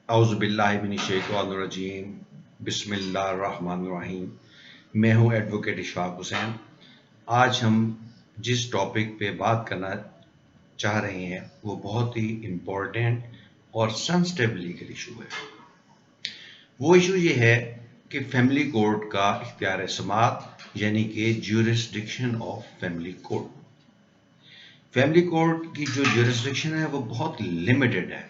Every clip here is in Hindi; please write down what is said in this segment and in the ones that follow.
औज़ुबिल्लाहिमिनश्शैतानिर्रजीम बिस्मिल्लाहिर्रहमानिर्रहीम। मैं हूं एडवोकेट इशफाक हुसैन। आज हम जिस टॉपिक पे बात करना चाह रहे हैं वो बहुत ही इम्पोर्टेंट और सेंसिटिव लीगल इशू है। वो इशू ये है कि फैमिली कोर्ट का इख्तियार समात यानी कि jurisdiction of family court. Family court की जो ज्यूरिसडिक्शन है वो बहुत लिमिटेड है।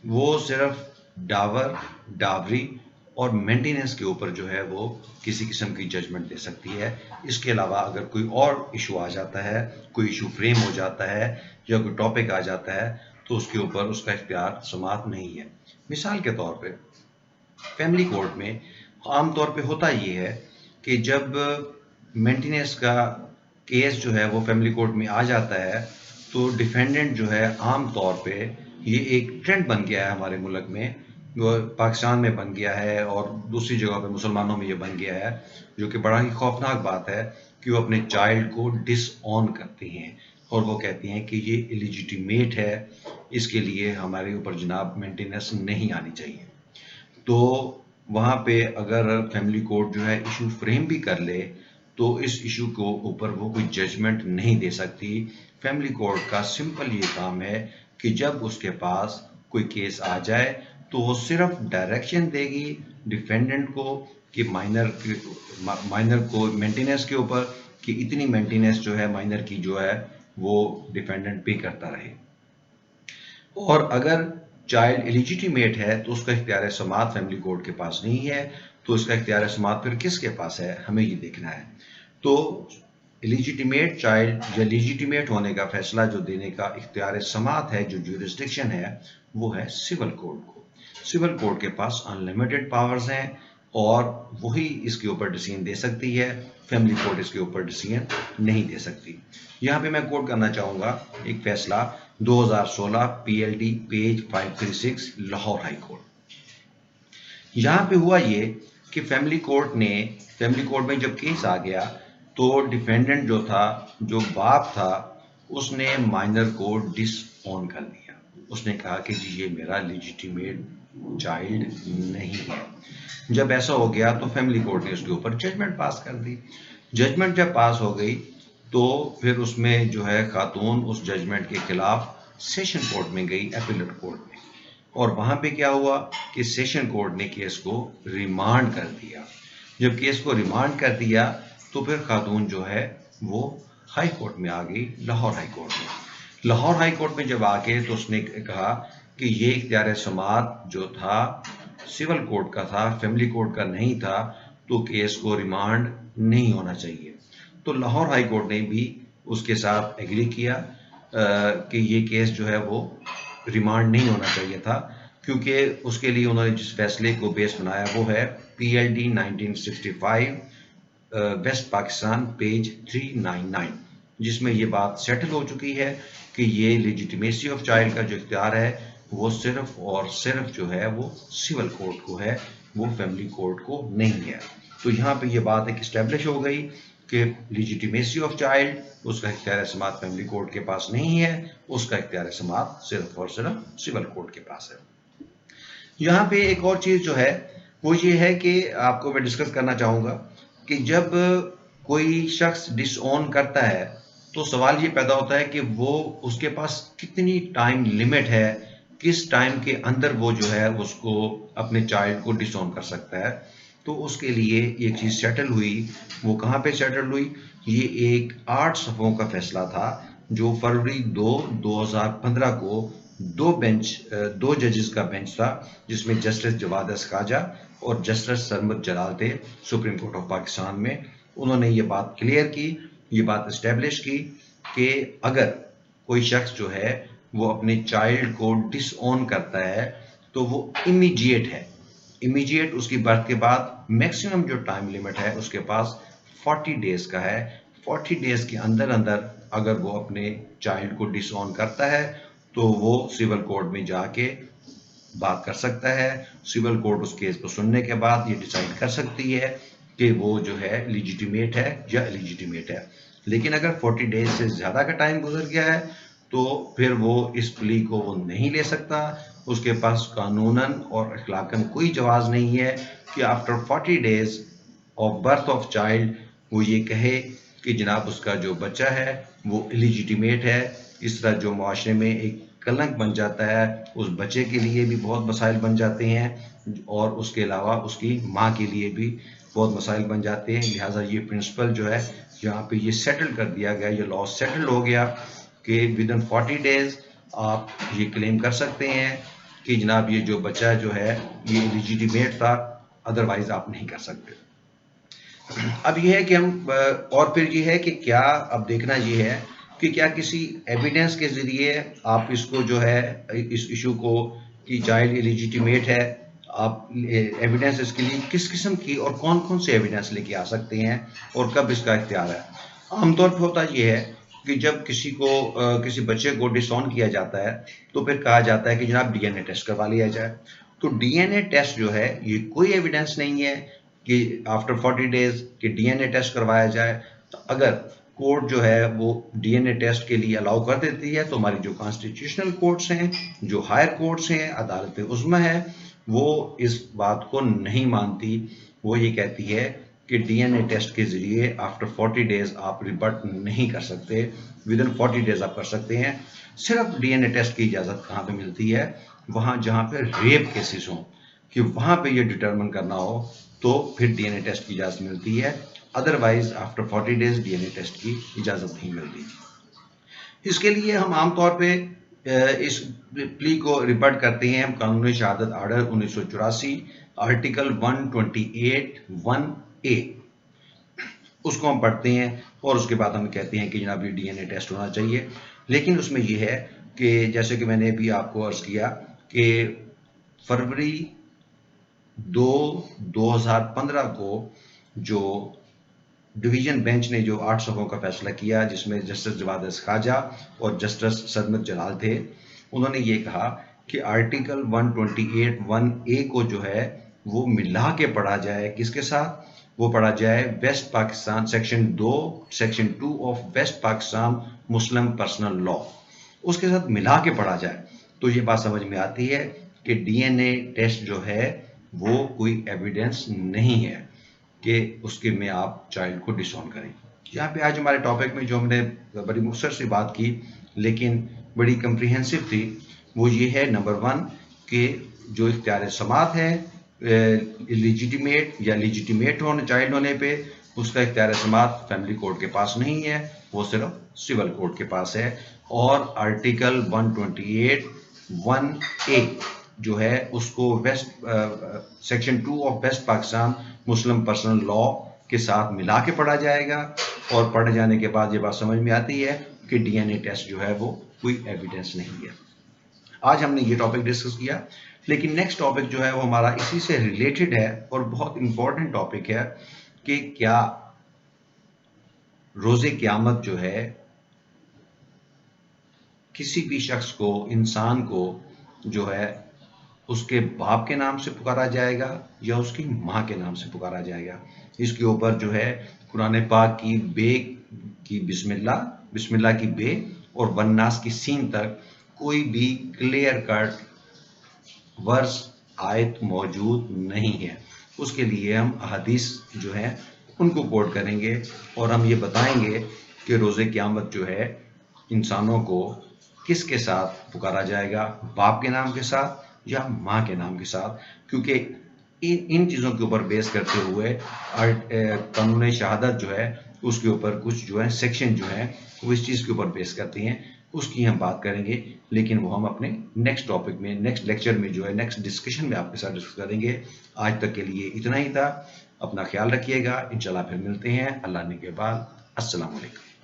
वो सिर्फ डावरी और मेंटेनेंस के ऊपर जो है वो किसी किस्म की जजमेंट दे सकती है। इसके अलावा अगर कोई और इशू आ जाता है, कोई इशू फ्रेम हो जाता है या कोई टॉपिक आ जाता है तो उसके ऊपर उसका इख्तियार समात नहीं है। मिसाल के तौर पे फैमिली कोर्ट में आम तौर पे होता ये है कि जब मेंटेनेंस का केस जो है वो फैमिली कोर्ट में आ जाता है तो डिफेंडेंट जो है आम तौर पे, ये एक ट्रेंड बन गया है हमारे मुल्क में, वो पाकिस्तान में बन गया है और दूसरी जगह पे मुसलमानों में ये बन गया है, जो कि बड़ा ही खौफनाक बात है कि वो अपने चाइल्ड को डिसऑन करती हैं और वो कहती हैं कि ये इलिजिटिमेट है, इसके लिए हमारे ऊपर जनाब मेंटेनेंस नहीं आनी चाहिए। तो वहाँ पे अगर फैमिली कोर्ट जो है इशू फ्रेम भी कर ले तो इस इशू को ऊपर वो कोई जजमेंट नहीं दे सकती। फैमिली कोर्ट का सिंपल ये काम है कि जब उसके पास कोई केस आ जाए तो वो सिर्फ डायरेक्शन देगी डिफेंडेंट को कि माइनर को मेंटेनेंस के ऊपर, कि इतनी मेंटेनेंस जो है माइनर की जो है वो डिफेंडेंट पे करता रहे। और अगर चाइल्ड इलिजिटिमेट है तो उसका इख्तियार समात फैमिली कोर्ट के पास नहीं है, तो इसका इख्तियार समात फिर किसके पास है, हमें ये देखना है। तो इलिजिटिमेट चाइल्ड या लिजिटिमेट होने का फैसला जो देने का इख्तियार समात है, जो ज्यूरिसडिक्शन है, वो है सिविल कोर्ट को। सिविल कोर्ट के पास अनलिमिटेड पावर्स हैं और वही इसके ऊपर डिसीजन दे सकती है, फैमिली कोर्ट इसके ऊपर डिसीजन नहीं दे सकती। यहाँ पे मैं कोट करना चाहूँगा एक फैसला 2016 PLD page 536 Lahore high court. यहाँ पे हुआ ये कि फैमिली कोर्ट में जब केस आ गया तो डिफेंडेंट जो था, जो बाप था, उसने माइनर को डिसऑन कर दिया। उसने कहा कि जी ये मेरा लेजिटिमेट चाइल्ड नहीं है। जब ऐसा हो गया तो फैमिली कोर्ट ने उसके ऊपर जजमेंट पास कर दी। जजमेंट जब पास हो गई तो फिर उसमें जो है खातून उस जजमेंट के खिलाफ सेशन कोर्ट में गई, अपीलेट कोर्ट में, और वहां पे क्या हुआ कि सेशन कोर्ट ने केस को रिमांड कर दिया। जब केस को रिमांड कर दिया तो फिर खातून जो है वो हाई कोर्ट में आ गई, लाहौर हाई कोर्ट में। लाहौर हाई कोर्ट में जब आके तो उसने कहा कि ये इख्तियार समात जो था सिविल कोर्ट का था, फैमिली कोर्ट का नहीं था, तो केस को रिमांड नहीं होना चाहिए। तो लाहौर हाई कोर्ट ने भी उसके साथ एग्री किया कि ये केस जो है वो रिमांड नहीं होना चाहिए था, क्योंकि उसके लिए उन्होंने जिस फैसले को बेस बनाया वो है पीएलडी 1965 वेस्ट पाकिस्तान पेज 399, जिसमें ये बात सेटल हो चुकी है कि ये लेजिटिमेसी ऑफ चाइल्ड का जो इख्तियार है वो सिर्फ और सिर्फ जो है वो सिविल कोर्ट को है, वो फैमिली कोर्ट को नहीं है। तो यहाँ पे ये बात एक इस्टेब्लिश हो गई कि लेजिटिमेसी ऑफ चाइल्ड, उसका इख्तियार समात फैमिली कोर्ट के पास नहीं है, उसका इख्तियार समात सिर्फ और सिर्फ सिविल कोर्ट के पास है। यहाँ पे एक और चीज़ जो है वो ये है कि आपको मैं डिस्कस करना चाहूँगा कि जब कोई शख्स डिसऑन करता है तो सवाल ये पैदा होता है कि वो, उसके पास कितनी टाइम लिमिट है, किस टाइम के अंदर वो जो है उसको अपने चाइल्ड को डिसऑन कर सकता है। तो उसके लिए एक चीज़ सेटल हुई, वो कहाँ पे सेटल हुई, ये एक 8 सफ़ों का फैसला था जो फरवरी 2015 को दो जजेस का बेंच था, जिसमें जस्टिस जवाद अस्काजा और जस्टिस सरमद जलाल थे सुप्रीम कोर्ट ऑफ पाकिस्तान में। उन्होंने ये बात क्लियर की, ये बात इस्टेब्लिश की कि अगर कोई शख्स जो है वो अपने चाइल्ड को डिसऑन करता है तो वो इमीडिएट है, इमीडिएट उसकी बर्थ के बाद मैक्सिमम जो टाइम लिमिट है उसके पास 40 डेज का है। 40 डेज के अंदर अंदर अगर वो अपने चाइल्ड को डिसऑन करता है तो वो सिविल कोर्ट में जाके बात कर सकता है। सिविल कोर्ट उस केस को सुनने के बाद ये डिसाइड कर सकती है कि वो जो है लेजिटिमेट है या इलिजिटिमेट है। लेकिन अगर 40 डेज से ज़्यादा का टाइम गुजर गया है तो फिर वो इस प्ली को वो नहीं ले सकता, उसके पास कानूनन और अखलाकन कोई जवाज़ नहीं है कि after 40 days of birth of child वो ये कहे कि जनाब उसका जो बच्चा है वो इलिजिटिमेट है। इस तरह जो मुआशरे में एक कलंक बन जाता है, उस बच्चे के लिए भी बहुत मसाइल बन जाते हैं और उसके अलावा उसकी माँ के लिए भी बहुत मसाइल बन जाते हैं। लिहाजा ये प्रिंसिपल जो है यहाँ पे ये सेटल कर दिया गया, ये लॉ सेटल हो गया कि विद इन 40 डेज आप ये क्लेम कर सकते हैं कि जनाब ये जो बच्चा जो है ये इलिजिटिमेट था, अदरवाइज आप नहीं कर सकते। अब ये है कि हम और फिर ये है कि क्या अब देखना ये है कि क्या किसी एविडेंस के ज़रिए आप इसको जो है इस इशू को कि चाइल्ड इलिजिटिमेट है, आप एविडेंस इसके लिए किस किस्म की और कौन कौन से एविडेंस लेके आ सकते हैं और कब इसका इख्तियार है। आमतौर पर होता ये है कि जब किसी को किसी बच्चे को डिसऑन किया जाता है तो फिर कहा जाता है कि जनाब डीएनए टेस्ट करवा लिया जाए। तो डीएनए टेस्ट जो है ये कोई एविडेंस नहीं है कि आफ्टर 40 डेज कि डीएनए टेस्ट करवाया जाए। तो अगर कोर्ट जो है वो डीएनए टेस्ट के लिए अलाउ कर देती है तो हमारी जो कॉन्स्टिट्यूशनल कोर्ट्स हैं, जो हायर कोर्ट्स हैं, अदालत उज़्मा है, वो इस बात को नहीं मानती। वो ये कहती है कि डीएनए टेस्ट के ज़रिए आफ्टर 40 डेज आप रिबट नहीं कर सकते, विद इन 40 डेज आप कर सकते हैं। सिर्फ डीएनए टेस्ट की इजाज़त कहाँ पे मिलती है? वहाँ जहाँ पे रेप केसेस हों, कि वहाँ पे ये डिटरमिन करना हो तो फिर डीएनए टेस्ट की इजाज़त मिलती है। Otherwise after 40 days DNA test की इजाज़त नहीं मिलती। इसके लिए हम आमतौर पे इस प्ली को रिपोर्ट करते हैं हम कानूनी शहादत आर्डर 1984 आर्टिकल 128(1)A, उसको हम पढ़ते हैं और उसके बाद हम कहते हैं कि जनाब ये डीएनए टेस्ट होना चाहिए। लेकिन उसमें ये है कि जैसे कि मैंने अभी आपको अर्ज किया कि फरवरी 2015 को जो डिवीजन बेंच ने जो 8 सफ़ों का फैसला किया जिसमें जस्टिस जवाद खाजा और जस्टिस सरमद जलाल थे, उन्होंने ये कहा कि आर्टिकल 128(1)A को जो है वो मिला के पढ़ा जाए। किसके साथ? वो पढ़ा जाए west Pakistan section 2 of west Pakistan Muslim personal law, उसके साथ मिला के पढ़ा जाए। तो ये बात समझ में आती है कि डीएनए टेस्ट जो है वो कोई एविडेंस नहीं है कि उसके में आप चाइल्ड को डिसऑन करें। यहाँ पे आज हमारे टॉपिक में जो हमने बड़ी मुख्तसर से बात की लेकिन बड़ी कम्प्रीहेंसिव थी, वो ये है नंबर 1 कि जो इख्तियार समात है इलिजिटिमेट या लिजिटिमेट होने चाइल्ड होने पे, उसका इख्तियार समात फैमिली कोर्ट के पास नहीं है, वो सिर्फ सिविल कोर्ट के पास है। और आर्टिकल 128(1)A जो है उसको section 2 of west Pakistan Muslim personal law के साथ मिला के पढ़ा जाएगा और पढ़े जाने के बाद ये बात समझ में आती है कि डीएनए टेस्ट जो है वो कोई एविडेंस नहीं है। आज हमने ये टॉपिक डिस्कस किया, लेकिन नेक्स्ट टॉपिक जो है वो हमारा इसी से रिलेटेड है और बहुत इंपॉर्टेंट टॉपिक है कि क्या रोज़े क़यामत जो है किसी भी शख्स को, इंसान को जो है उसके बाप के नाम से पुकारा जाएगा या उसकी माँ के नाम से पुकारा जाएगा। इसके ऊपर जो है कुरान पाक की बे की बिस्मिल्लाह की बे और वन्नास की सीन तक कोई भी क्लियर कट वर्स आयत मौजूद नहीं है। उसके लिए हम अहादीस जो है उनको कोट करेंगे और हम ये बताएंगे कि रोज़े क़यामत जो है इंसानों को किसके साथ पुकारा जाएगा, बाप के नाम के साथ या माँ के नाम के साथ, क्योंकि इन चीज़ों के ऊपर बेस करते हुए कानून शहादत जो है उसके ऊपर कुछ जो है सेक्शन जो है वो इस चीज़ के ऊपर बेस करती हैं, उसकी हम बात करेंगे। लेकिन वो हम अपने नेक्स्ट टॉपिक में, नेक्स्ट लेक्चर में जो है, नेक्स्ट डिस्कशन में आपके साथ डिस्कस करेंगे। आज तक के लिए इतना ही था। अपना ख्याल रखिएगा, इंशाल्लाह फिर मिलते हैं अल्लाह ने के बाद। अस्सलाम वालेकुम।